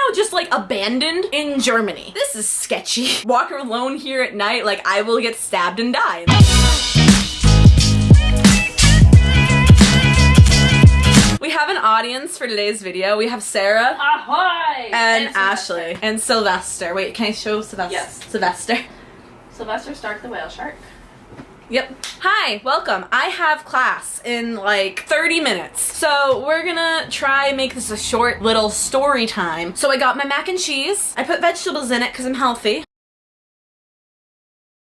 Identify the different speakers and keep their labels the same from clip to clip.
Speaker 1: now just like abandoned in Germany. This is sketchy. Walk alone here at night, like I will get stabbed and die. We have an audience for today's video. We have Sarah.
Speaker 2: Ahoy!
Speaker 1: And Ashley. And Sylvester. Wait, can I show Sylvester?
Speaker 2: Yes.
Speaker 1: Sylvester.
Speaker 2: Sylvester Stark the whale shark.
Speaker 1: Yep. Hi, welcome. I have class in like 30 minutes. So we're gonna try and make this a short little story time. So I got my mac and cheese. I put vegetables in it because I'm healthy.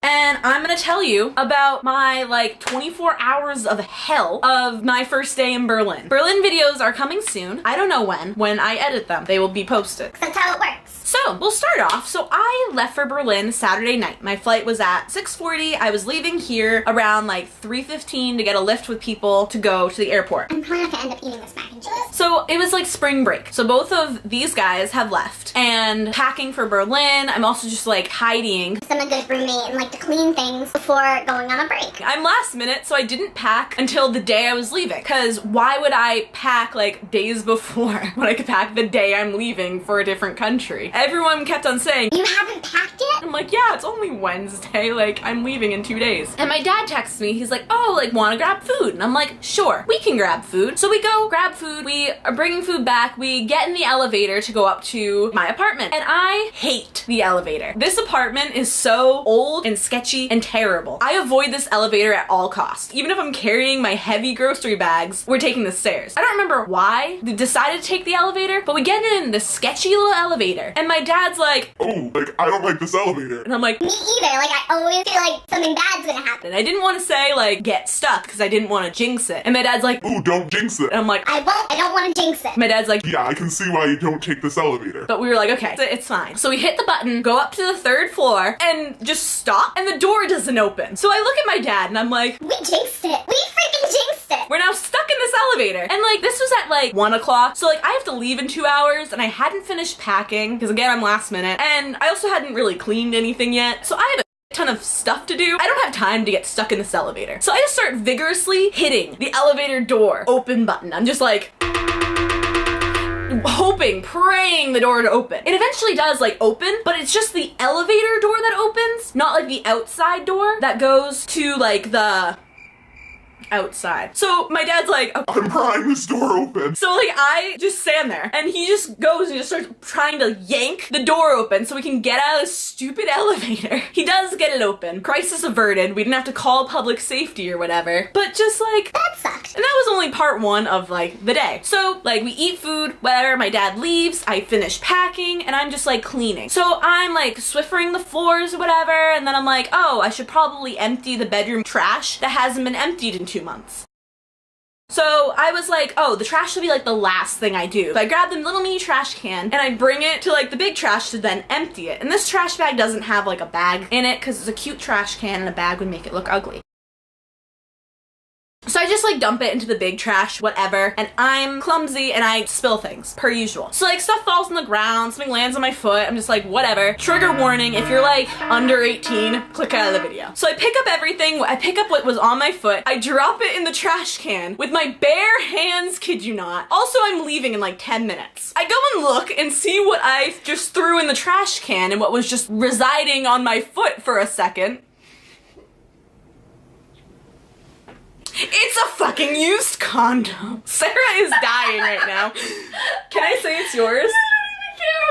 Speaker 1: And I'm gonna tell you about my like 24 hours of hell of my first day in Berlin. Berlin videos are coming soon. I don't know when I edit them, they will be posted.
Speaker 3: That's how it works.
Speaker 1: So we'll start off. So I left for Berlin Saturday night. My flight was at 6:40. I was leaving here around like 3:15 to get a lift with people to go to the airport.
Speaker 3: I'm probably not gonna end up eating this mac and cheese.
Speaker 1: So it was like spring break. So both of these guys have left and packing for Berlin. I'm also just like hiding.
Speaker 3: I'm a good roommate and like to clean things before going on a break.
Speaker 1: I'm last minute, so I didn't pack until the day I was leaving. Because why would I pack like days before when I could pack the day I'm leaving for a different country? Everyone kept on saying,
Speaker 3: You haven't packed it?
Speaker 1: I'm like, yeah, it's only Wednesday, like I'm leaving in 2 days. And my dad texts me, he's like, oh, like wanna grab food? And I'm like, sure, we can grab food. So we go grab food, we are bringing food back, we get in the elevator to go up to my apartment. And I hate the elevator. This apartment is so old and sketchy and terrible. I avoid this elevator at all costs. Even if I'm carrying my heavy grocery bags, we're taking the stairs. I don't remember why we decided to take the elevator, but we get in this sketchy little elevator. And my dad's like,
Speaker 4: oh, like, I don't like this elevator.
Speaker 1: and I'm like,
Speaker 3: Me either. Like, I always feel like something bad's gonna happen.
Speaker 1: and I didn't want to say like, get stuck, because I didn't want to jinx it. And my dad's like,
Speaker 4: Ooh, don't jinx it.
Speaker 1: and I'm like,
Speaker 3: I won't. I don't want to jinx it.
Speaker 1: my dad's like,
Speaker 4: Yeah, I can see why you don't take this elevator.
Speaker 1: but we were like, okay, it's fine. So we hit the button, go up to the 3rd floor, and just stop, and the door doesn't open. So I look at my dad, and I'm like,
Speaker 3: We jinxed it. We freaking jinxed it.
Speaker 1: we're now stuck in this elevator. And like, this was at like 1 o'clock. So like, I have to leave in 2 hours, and I hadn't finished packing, because again, I'm last minute, and I also hadn't really cleaned anything yet. So I have a ton of stuff to do. I don't have time to get stuck in this elevator. So I just start vigorously hitting the elevator door open button. I'm just like, hoping, praying the door to open. It eventually does like open, but it's just the elevator door that opens, not like the outside door that goes to like the outside. So my dad's like, okay.
Speaker 4: I'm prying this door open.
Speaker 1: So like I just stand there and he just goes and just starts trying to yank the door open so we can get out of this stupid elevator. He does get it open. Crisis averted. We didn't have to call public safety or whatever. But just like,
Speaker 3: That sucked.
Speaker 1: and that was only part 1 of like the day. So like we eat food, whatever, my dad leaves, I finish packing, and I'm just like cleaning. So I'm like Swiffering the floors or whatever, and then I'm like, oh, I should probably empty the bedroom trash that hasn't been emptied in 2 months. So I was like, oh, the trash should be like the last thing I do. So I grab the little mini trash can and I bring it to like the big trash to then empty it. And this trash bag doesn't have like a bag in it because it's a cute trash can and a bag would make it look ugly. So I just like dump it into the big trash, whatever, and I'm clumsy and I spill things, per usual. So like stuff falls on the ground, something lands on my foot, I'm just like, whatever. Trigger warning, if you're like under 18, click out of the video. So I pick up everything, I pick up what was on my foot, I drop it in the trash can with my bare hands, kid you not. Also, I'm leaving in like 10 minutes. I go and look and see what I just threw in the trash can and what was just residing on my foot for a second. It's a fucking used condom. Sarah is dying right now. Can I say it's yours?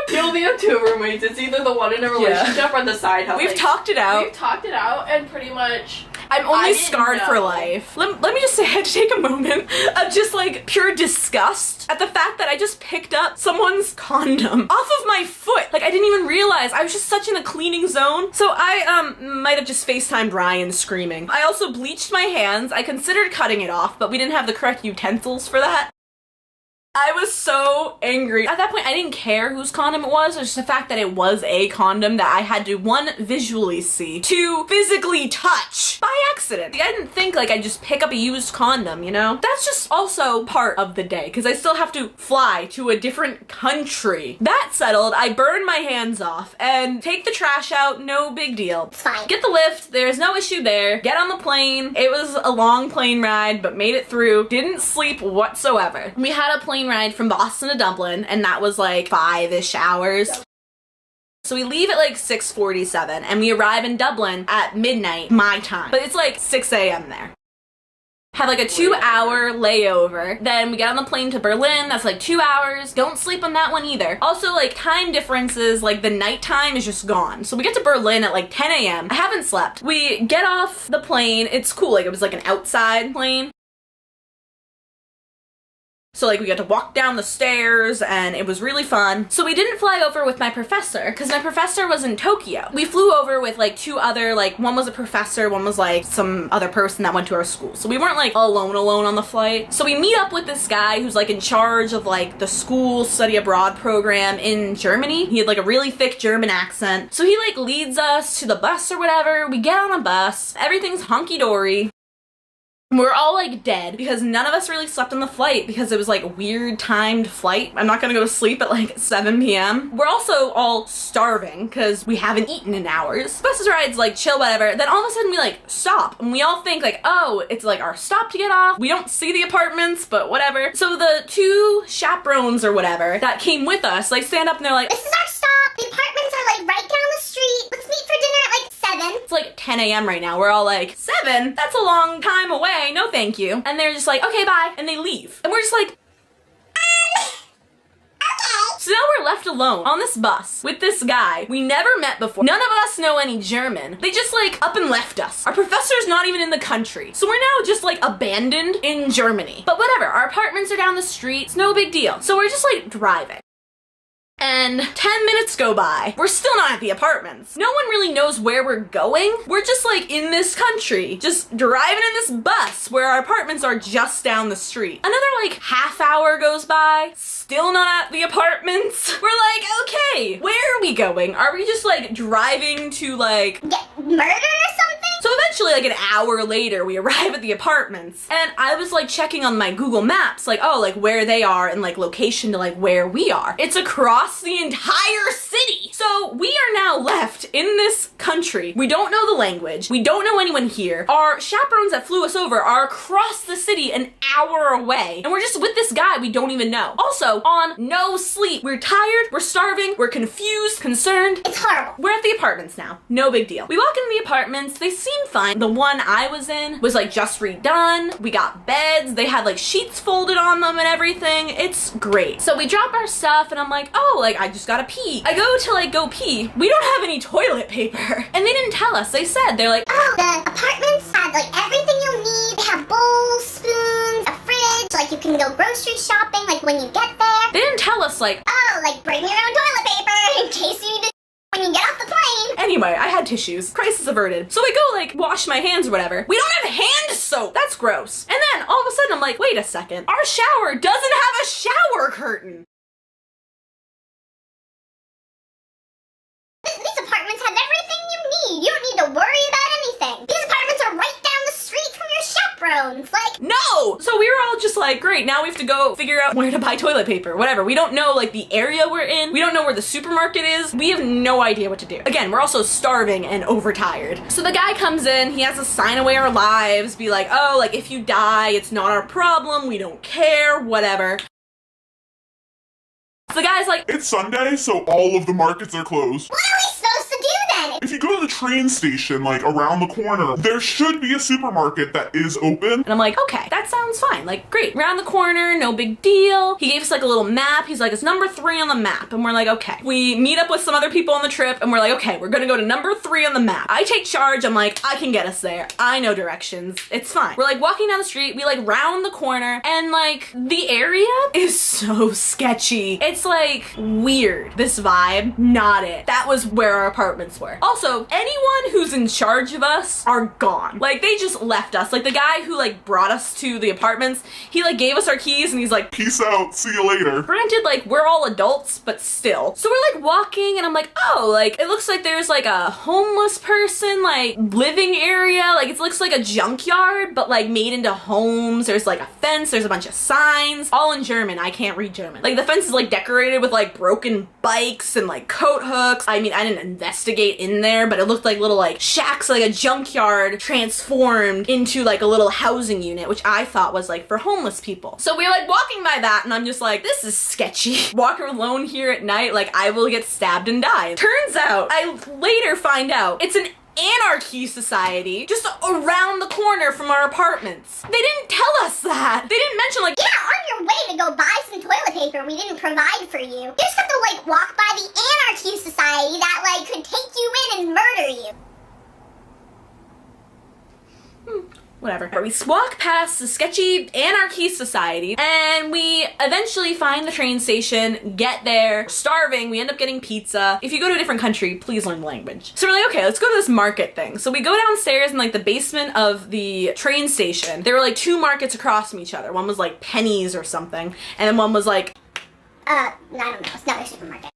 Speaker 2: You only have 2 roommates. It's either the one in a relationship or the side house.
Speaker 1: We've talked it out.
Speaker 2: We've talked it out, and pretty much
Speaker 1: I'm
Speaker 2: I
Speaker 1: only
Speaker 2: didn't
Speaker 1: scarred for
Speaker 2: know.
Speaker 1: life. Let me just say I had to take a moment of just like pure disgust at the fact that I just picked up someone's condom off of my foot. Like I didn't even realize. I was just such in a cleaning zone. So I might have just FaceTimed Ryan screaming. I also bleached my hands. I considered cutting it off, but we didn't have the correct utensils for that. I was so angry. At that point, I didn't care whose condom it was. It was just the fact that it was a condom that I had to, 1, visually see, 2, physically touch by accident. I didn't think like I'd just pick up a used condom, you know? That's just also part of the day because I still have to fly to a different country. That settled, I burn my hands off and take the trash out, no big deal.
Speaker 3: It's fine.
Speaker 1: Get the lift, there's no issue there. Get on the plane. It was a long plane ride, but made it through. Didn't sleep whatsoever. We had a plane train ride from Boston to Dublin, and that was like 5-ish hours. So we leave at like 6:47 and we arrive in Dublin at midnight, my time. But it's like 6 a.m. there. Have like a 2-hour layover. Then we get on the plane to Berlin. That's like 2 hours. Don't sleep on that one either. Also, like, time differences, like the nighttime is just gone. So we get to Berlin at like 10 a.m. I haven't slept. We get off the plane. It's cool. Like, it was like an outside plane. So like we got to walk down the stairs and it was really fun. So we didn't fly over with my professor because my professor was in Tokyo. We flew over with like 2 other, like one was a professor, one was like some other person that went to our school. So we weren't like alone on the flight. So we meet up with this guy who's like in charge of like the school study abroad program in Germany. He had like a really thick German accent. So he like leads us to the bus or whatever. We get on a bus. Everything's hunky-dory. We're all like dead because none of us really slept on the flight because it was like a weird timed flight. I'm not gonna go to sleep at like 7 p.m. We're also all starving because we haven't eaten in hours. Bus ride's like chill, whatever. Then all of a sudden we like stop and we all think like, oh, it's like our stop to get off. We don't see the apartments, but whatever. So the 2 chaperones or whatever that came with us, like stand up and they're like,
Speaker 3: this is our stop. The apartments are like right down the street. Let's meet for dinner at like 7.
Speaker 1: it's like 10 a.m. right now. We're all like, 7? That's a long time away. No, thank you. And they're just like, okay, bye. And they leave. And we're just like,
Speaker 3: Okay.
Speaker 1: so now we're left alone on this bus with this guy we never met before. None of us know any German. They just like up and left us. Our professor's not even in the country. So we're now just like abandoned in Germany. But whatever, our apartments are down the street. It's no big deal. So we're just like driving. And 10 minutes go by. We're still not at the apartments. No one really knows where we're going. We're just like in this country, just driving in this bus where our apartments are just down the street. Another like half hour goes by, still not at the apartments. We're like, okay, where are we going? Are we just like driving to like
Speaker 3: Get murdered or something?
Speaker 1: so eventually, like an hour later, we arrive at the apartments. And I was like checking on my Google Maps, like, oh, like where they are and like location to like where we are. It's across the entire city. So we are now left in this country. We don't know the language. We don't know anyone here. Our chaperones that flew us over are across the city an hour away. And we're just with this guy we don't even know. Also, on no sleep. We're tired, we're starving, we're confused, concerned.
Speaker 3: It's horrible.
Speaker 1: We're at the apartments now. No big deal. We walk into the apartments. They seem fine. The one I was in was like just redone. We got beds. They had like sheets folded on them and everything. It's great. So we drop our stuff and I'm like, oh, like I just gotta pee. I go to like go pee. We don't have any toilet paper. And they didn't tell us. They said, they're like,
Speaker 3: Oh, the apartments have like everything you'll need. They have bowls, spoons, a fridge. Like you can go grocery shopping like when you get there.
Speaker 1: they didn't tell us like,
Speaker 3: Oh, like bring your own toilet paper in case you need to when you get off the plane.
Speaker 1: anyway, I had tissues. Crisis averted. So I go like wash my hands or whatever. We don't have hand soap. That's gross. And then all of a sudden I'm like, wait a second. Our shower doesn't have a shower curtain.
Speaker 3: These apartments have everything you need. You don't need to worry about anything. These apartments are right down the street from your chaperones. Like,
Speaker 1: No! So we were all just like, great, now we have to go figure out where to buy toilet paper, whatever. We don't know like the area we're in. We don't know where the supermarket is. We have no idea what to do. Again, we're also starving and overtired. So the guy comes in, he has to sign away our lives, be like, oh, like if you die, it's not our problem, we don't care, whatever. So the guy's like,
Speaker 4: It's Sunday, so all of the markets are closed.
Speaker 3: what are we supposed to do then?
Speaker 4: If you go to the train station, like around the corner, there should be a supermarket that is open.
Speaker 1: and I'm like, okay, that sounds fine. Like, great. Around the corner, no big deal. He gave us like a little map. He's like, it's number 3 on the map. And we're like, okay. We meet up with some other people on the trip and we're like, okay, we're gonna go to number 3 on the map. I take charge. I'm like, I can get us there. I know directions. It's fine. We're like walking down the street. We like round the corner and like the area is so sketchy. It's like weird. This vibe, not it. That was where our apartments were. Also, anyone who's in charge of us are gone. Like they just left us. Like the guy who like brought us to the apartments, he like gave us our keys and he's like,
Speaker 4: Peace out, see you later.
Speaker 1: granted, like we're all adults, but still. So we're like walking and I'm like, oh, like it looks like there's like a homeless person like living area. Like it looks like a junkyard, but like made into homes. There's like a fence, there's a bunch of signs, all in German. I can't read German. Like the fence is like decorated with like broken bikes and like coat hooks. I mean, I didn't investigate in there, but it looked like little like shacks, like a junkyard transformed into like a little housing unit, which I thought was like for homeless people. So we were like walking by that and I'm just like, this is sketchy. Walking alone here at night, like I will get stabbed and die. Turns out, I later find out, it's an anarchy society just around the corner from our apartments. They didn't tell us that. They didn't mention like,
Speaker 3: Yeah, on your way to go buy some toilet paper we didn't provide for you. You just have to like walk by the anarchy society that like could take you in and murder you.
Speaker 1: whatever. But we walk past the sketchy anarchy society and we eventually find the train station, get there, starving, we end up getting pizza. If you go to a different country, please learn the language. So we're like, okay, let's go to this market thing. So we go downstairs in like the basement of the train station. There were like two markets across from each other. One was like pennies or something, and then one was like,
Speaker 3: I don't know, it's another supermarket.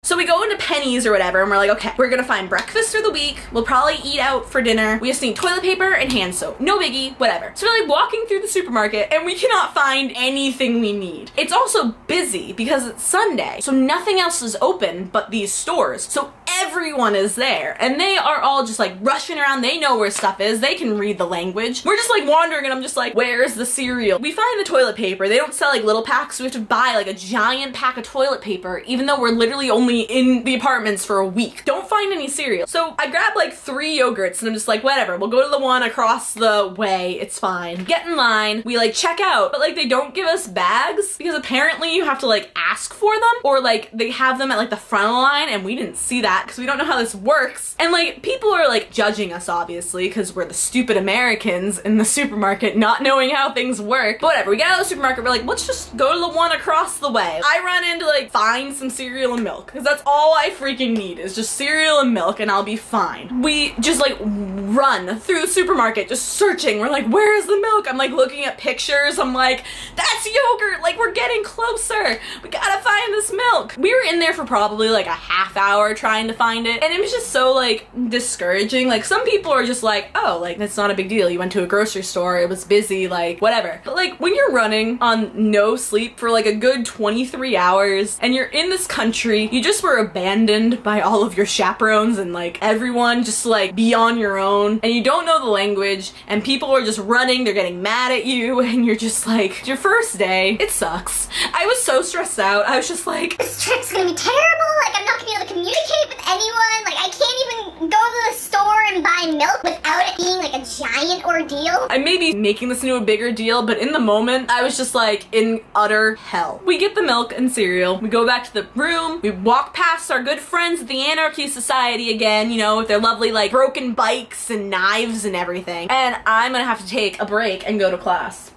Speaker 1: so we go into Penny's or whatever, and we're like, okay, we're gonna find breakfast for the week. We'll probably eat out for dinner. We just need toilet paper and hand soap. No biggie, whatever. So we're like walking through the supermarket, and we cannot find anything we need. It's also busy because it's Sunday, so nothing else is open but these stores. So everyone is there, and they are all just like rushing around. They know where stuff is. They can read the language. We're just like wandering, and I'm just like, where's the cereal? We find the toilet paper. They don't sell like little packs, so we have to buy like a giant pack of toilet paper, even though we're literally only in the apartments for a week. Don't find any cereal. So I grab like 3 yogurts and I'm just like, whatever, we'll go to the one across the way, it's fine. Get in line, we like check out, but like they don't give us bags because apparently you have to like ask for them, or like they have them at like the front of the line, and we didn't see that because we don't know how this works. And like people are like judging us obviously because we're the stupid Americans in the supermarket not knowing how things work. But whatever, we get out of the supermarket, we're like, let's just go to the one across the way. I run in to like find some cereal and milk because that's all I freaking need is just cereal and milk and I'll be fine. We just like run through the supermarket just searching. We're like, where's the milk? I'm like looking at pictures. I'm like, that's yogurt. Like we're getting closer. We gotta find this milk. We were in there for probably like a half hour trying to find it, and it was just so like discouraging. Like some people are just like, oh, like that's not a big deal. You went to a grocery store, it was busy, like whatever. But like when you're running on no sleep for like a good 23 hours and you're in this country, you just were abandoned by all of your chaperones and like everyone, just like be on your own, and you don't know the language, and people are just running, they're getting mad at you, and you're just like, it's your first day, it sucks. I was so stressed out. I was just like,
Speaker 3: This trip's gonna be terrible, like I'm not gonna be able to communicate with anyone, like I can't even go to the store and buy milk without it being like a giant ordeal.
Speaker 1: I may be making this into a bigger deal, but in the moment, I was just like in utter hell. We get the milk and cereal, we go back to the room, we walk past our good friends at the Anarchy Society again, you know, with their lovely like broken bikes and knives and everything, and I'm gonna have to take a break and go to class.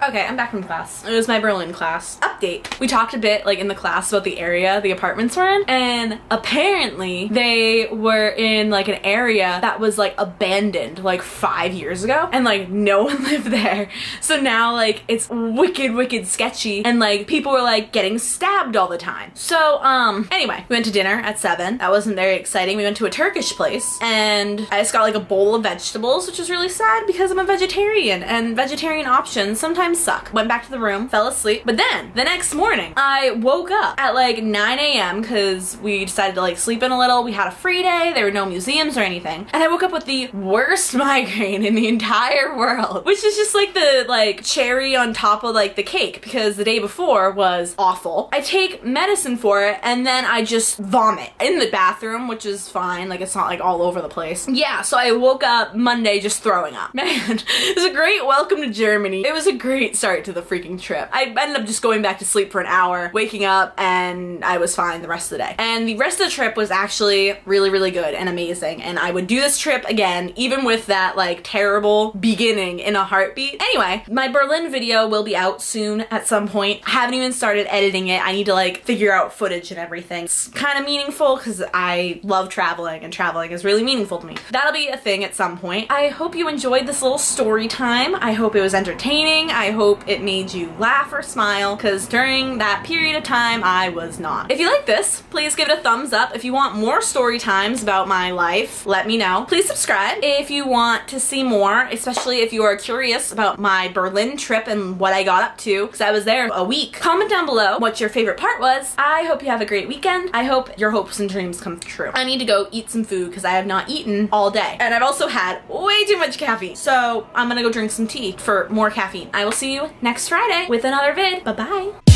Speaker 1: Okay, I'm back from class. It was my Berlin class. Update. We talked a bit, like, in the class about the area the apartments were in, and apparently they were in, like, an area that was, like, abandoned, like, 5 years ago, and, like, no one lived there. So now, like, it's wicked, wicked sketchy, and, like, people were, like, getting stabbed all the time. So, anyway, we went to dinner at 7. That wasn't very exciting. We went to a Turkish place, and I just got, like, a bowl of vegetables, which was really sad because I'm a vegetarian, and vegetarian options sometimes suck. Went back to the room, fell asleep, but then the next morning I woke up at like 9 a.m. because we decided to like sleep in a little. We had a free day, there were no museums or anything, and I woke up with the worst migraine in the entire world, which is just like the like cherry on top of like the cake because the day before was awful. I take medicine for it and then I just vomit in the bathroom, which is fine, like it's not like all over the place. Yeah, so I woke up Monday just throwing up. Man, it was a great welcome to Germany. It was a great start to the freaking trip. I ended up just going back to sleep for an hour, waking up, and I was fine the rest of the day. And the rest of the trip was actually really, really good and amazing, and I would do this trip again, even with that like terrible beginning, in a heartbeat. Anyway, my Berlin video will be out soon at some point. I haven't even started editing it. I need to like figure out footage and everything. It's kind of meaningful because I love traveling, and traveling is really meaningful to me. That'll be a thing at some point. I hope you enjoyed this little story time. I hope it was entertaining. I I hope it made you laugh or smile, because during that period of time, I was not. If you like this, please give it a thumbs up. If you want more story times about my life, let me know. Please subscribe if you want to see more, especially if you are curious about my Berlin trip and what I got up to, because I was there a week. Comment down below what your favorite part was. I hope you have a great weekend. I hope your hopes and dreams come true. I need to go eat some food because I have not eaten all day. And I've also had way too much caffeine. So I'm gonna go drink some tea for more caffeine. I will see you next Friday with another vid. Bye-bye.